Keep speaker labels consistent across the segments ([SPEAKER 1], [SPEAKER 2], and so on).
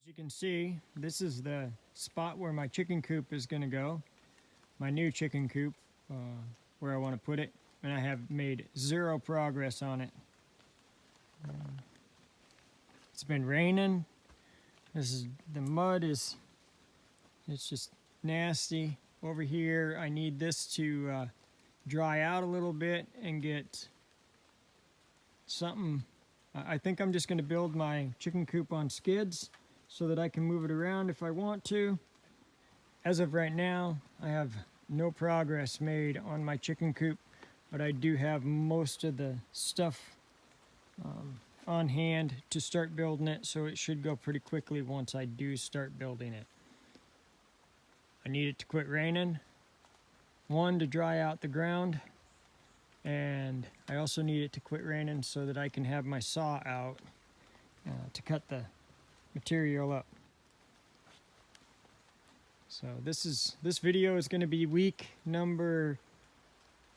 [SPEAKER 1] As you can see, this is the spot where my chicken coop is going to go. My new chicken coop, where I want to put it, and I have made zero progress on it. It's been raining. The mud is, it's just nasty. Over here, I need this to dry out a little bit and get something. I think I'm just going to build my chicken coop on skids so that I can move it around if I want to. As of right now, I have no progress made on my chicken coop, but I do have most of the stuff on hand to start building it, so it should go pretty quickly once I do start building it. I need it to quit raining, one, to dry out the ground, and I also need it to quit raining so that I can have my saw out to cut the material up. So this video is going to be week number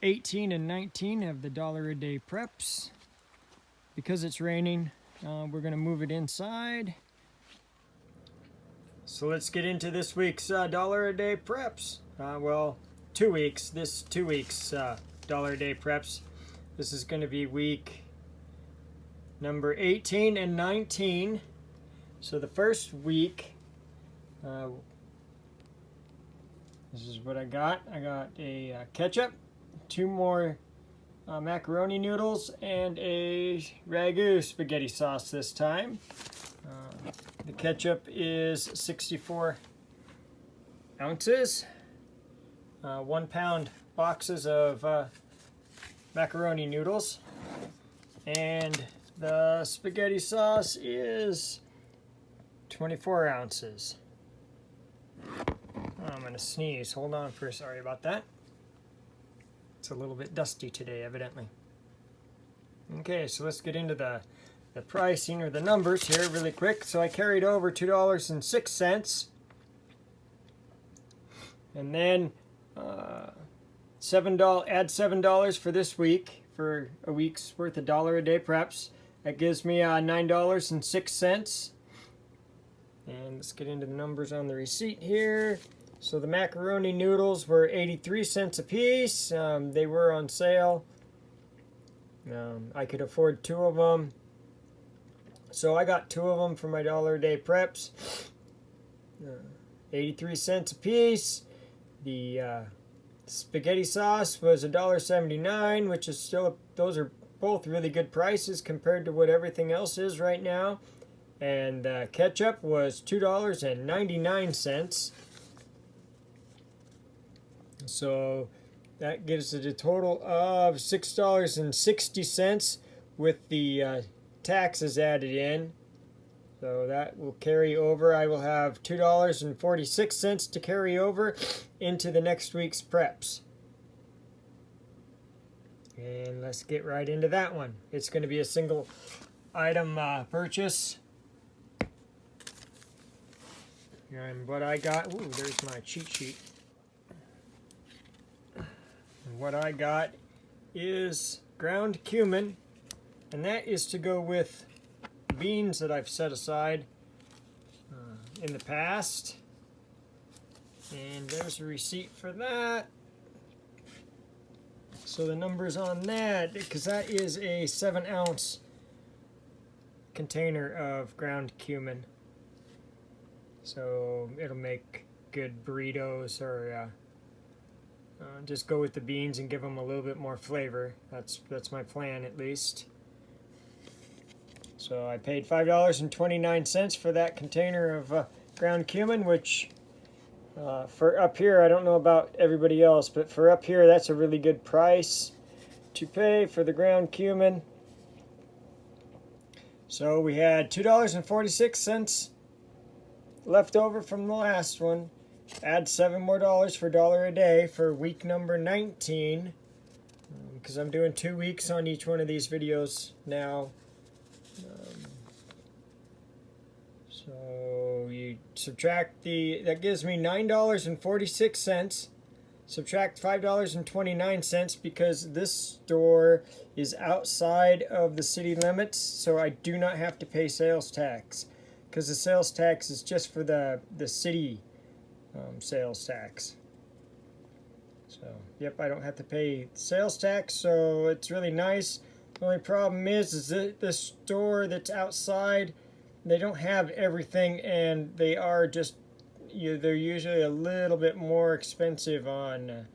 [SPEAKER 1] 18 and 19 of the $1 a day preps. Because it's raining, we're going to move it inside. So let's get into this week's $1 a day preps. Well, 2 weeks. This 2 weeks $1 a day preps. This is going to be week number 18 and 19. So the first week, this is what I got. I got a ketchup, 2 more macaroni noodles, and a ragu spaghetti sauce this time. The ketchup is 64 ounces, 1 pound boxes of macaroni noodles, and the spaghetti sauce is 24 ounces. I'm going to sneeze. Hold on for, sorry about that. It's a little bit dusty today, evidently. Okay, so let's get into the pricing or the numbers here really quick. So I carried over $2.06. And then add $7 for this week for a week's worth of $1 a day preps. That gives me $9.06. And let's get into the numbers on the receipt here. So the macaroni noodles were 83 cents a piece. They were on sale. I could afford 2 of them. So I got 2 of them for my $1 a day preps. 83 cents a piece. The spaghetti sauce was $1.79, which is still, those are both really good prices compared to what everything else is right now. And ketchup was $2.99. So that gives it a total of $6.60 with the taxes added in. So that will carry over. I will have $2.46 to carry over into the next week's preps. And let's get right into that one. It's going to be a single item purchase. And what I got, ooh, there's my cheat sheet. And what I got is ground cumin, and that is to go with beans that I've set aside in the past. And there's a receipt for that. So the numbers on that, because that is a 7-ounce container of ground cumin. So it'll make good burritos, or just go with the beans and give them a little bit more flavor. That's my plan, at least. So I paid $5.29 for that container of ground cumin, which for up here, I don't know about everybody else, but for up here, that's a really good price to pay for the ground cumin. So we had $2.46 left over from the last one. Add $7 more for $1 a day for week number 19, because I'm doing 2 weeks on each one of these videos now. So you subtract that gives me $9.46. Subtract $5.29 because this store is outside of the city limits, so I do not have to pay sales tax. because the sales tax is just for the city sales tax. So, yep, I don't have to pay sales tax, so it's really nice. The only problem is that the store that's outside, they don't have everything, and they are just, they're usually a little bit more expensive on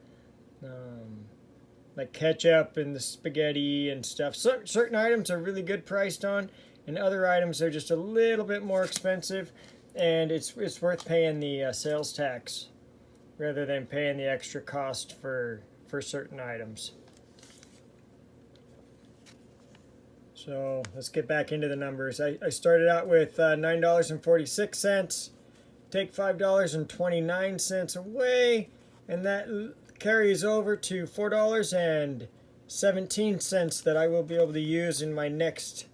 [SPEAKER 1] like ketchup and the spaghetti and stuff. Certain items are really good priced on, and other items are just a little bit more expensive, and it's worth paying the sales tax rather than paying the extra cost for certain items. So let's get back into the numbers. I started out with $9.46. Take $5.29 away, and that carries over to $4.17 that I will be able to use in my next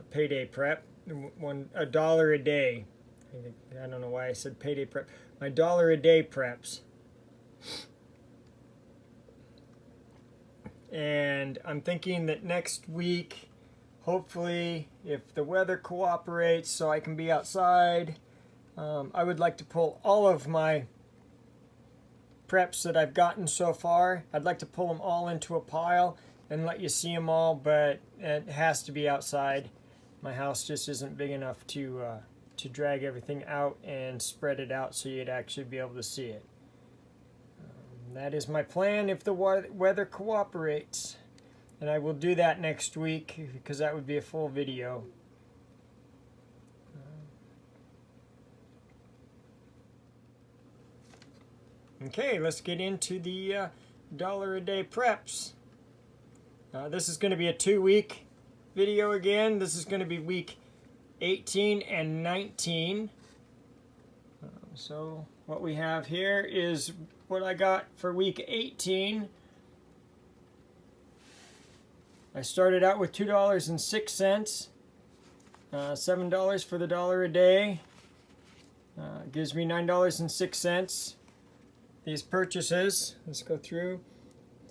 [SPEAKER 1] payday prep. $1 a day. I don't know why I said payday prep. My $1 a day preps. And I'm thinking that next week, hopefully, if the weather cooperates so I can be outside, I would like to pull all of my preps that I've gotten so far. I'd like to pull them all into a pile and let you see them all, but it has to be outside. My house just isn't big enough to drag everything out and spread it out so you'd actually be able to see it. That is my plan if the weather cooperates. And I will do that next week because that would be a full video. Okay, let's get into the $1 a day preps. This is going to be a 2-week video again. This is going to be week 18 and 19. So what we have here is what I got for week 18. I started out with $2.06, $7 for the $1 a day. Gives me $9.06. These purchases, let's go through.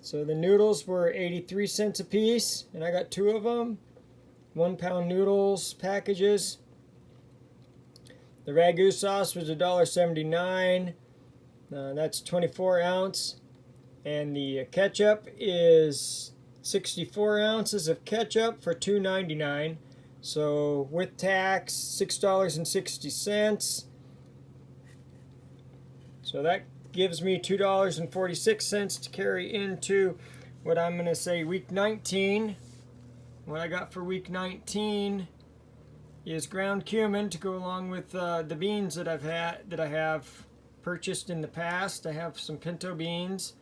[SPEAKER 1] So the noodles were 83 cents a piece, and I got 2 of them. 1 pound noodles packages. The ragu sauce was $1.79. That's 24 ounce. And the ketchup is 64 ounces of ketchup for $2.99. So with tax, $6.60. So that gives me $2.46 to carry into what I'm going to say week 19. What I got for week 19 is ground cumin to go along with the beans that I have purchased in the past. I have some pinto beans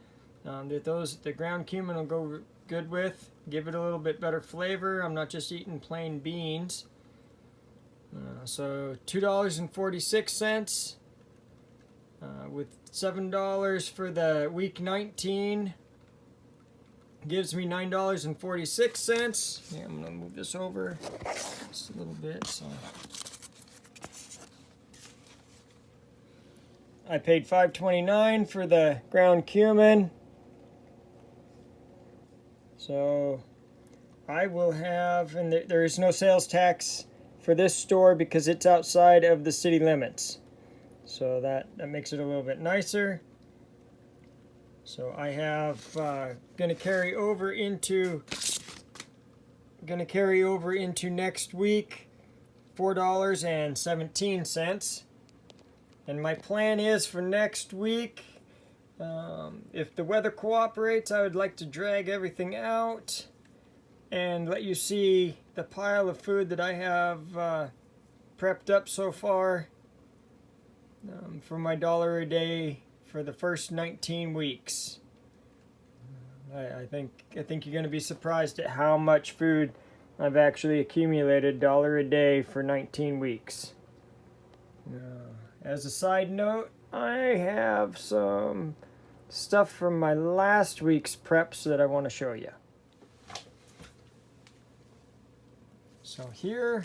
[SPEAKER 1] the ground cumin will go good with. Give it a little bit better flavor. I'm not just eating plain beans. So $2.46 with $7 for the week 19 gives me $9.46. Yeah, I'm gonna move this over just a little bit. So I paid $5.29 for the ground cumin. So I will have, and there is no sales tax for this store because it's outside of the city limits. So that makes it a little bit nicer. So I have gonna carry over into next week $4.17. And my plan is for next week, if the weather cooperates, I would like to drag everything out and let you see the pile of food that I have prepped up so far for my $1 a day for the first 19 weeks. I think you're going to be surprised at how much food I've actually accumulated $1 a day for 19 weeks. As a side note, I have some stuff from my last week's preps that I want to show you. So here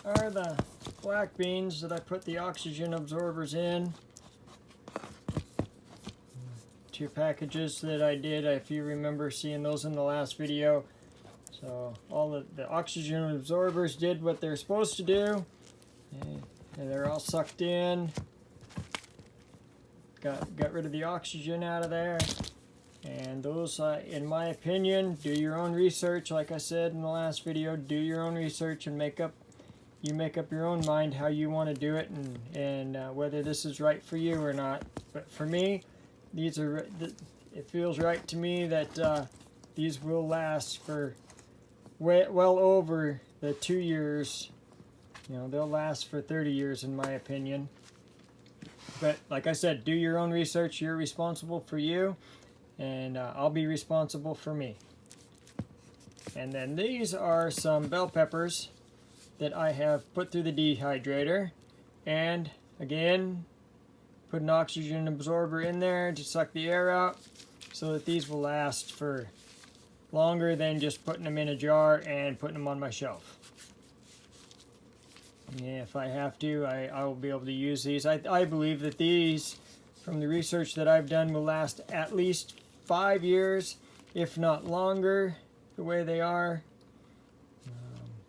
[SPEAKER 1] are the black beans that I put the oxygen absorbers in. 2 packages that I did, if you remember seeing those in the last video. So all of the oxygen absorbers did what they're supposed to do. And they're all sucked in. Got rid of the oxygen out of there. And those, in my opinion, do your own research. Like I said in the last video, do your own research and make up your own mind how you want to do it, and whether this is right for you or not. But for me, these are. It feels right to me that these will last for well over the 2 years. You know, they'll last for 30 years in my opinion. But like I said, do your own research. You're responsible for you, and I'll be responsible for me. And then these are some bell peppers that I have put through the dehydrator, and again put an oxygen absorber in there to suck the air out, so that these will last for longer than just putting them in a jar and putting them on my shelf. Yeah, if I have to, I will be able to use these. I believe that these, from the research that I've done, will last at least 5 years, if not longer, the way they are.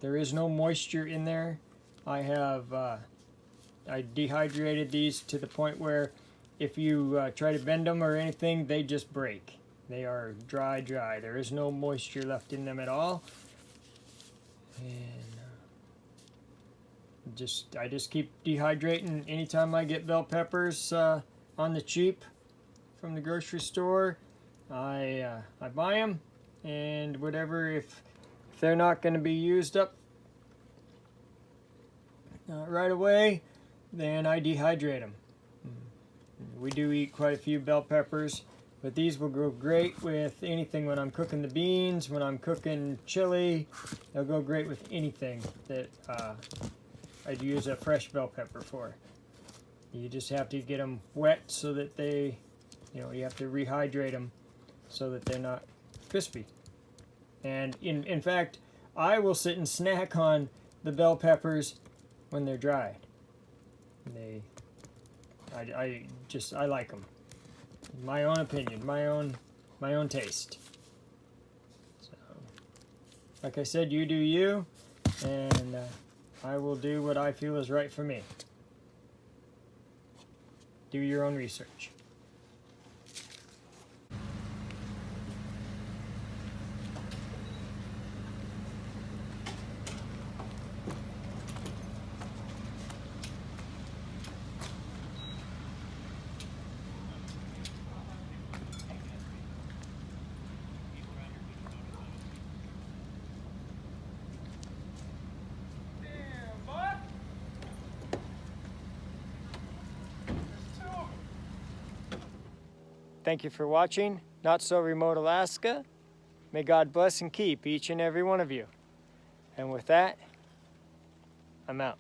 [SPEAKER 1] There is no moisture in there. I dehydrated these to the point where if you try to bend them or anything, they just break. They are dry. There is no moisture left in them at all. And I just keep dehydrating anytime I get bell peppers on the cheap from the grocery store. I buy them, and whatever, if they're not going to be used up right away, then I dehydrate them. We do eat quite a few bell peppers, but these will go great with anything. When I'm cooking the beans, when I'm cooking chili, they'll go great with anything that I'd use a fresh bell pepper for. You just have to get them wet so that they, you have to rehydrate them so that they're not crispy. And in fact, I will sit and snack on the bell peppers when they're dry. I like them. My own opinion, my own taste. So, like I said, you do you, and I will do what I feel is right for me. Do your own research. Thank you for watching Not So Remote Alaska. May God bless and keep each and every one of you. And with that, I'm out.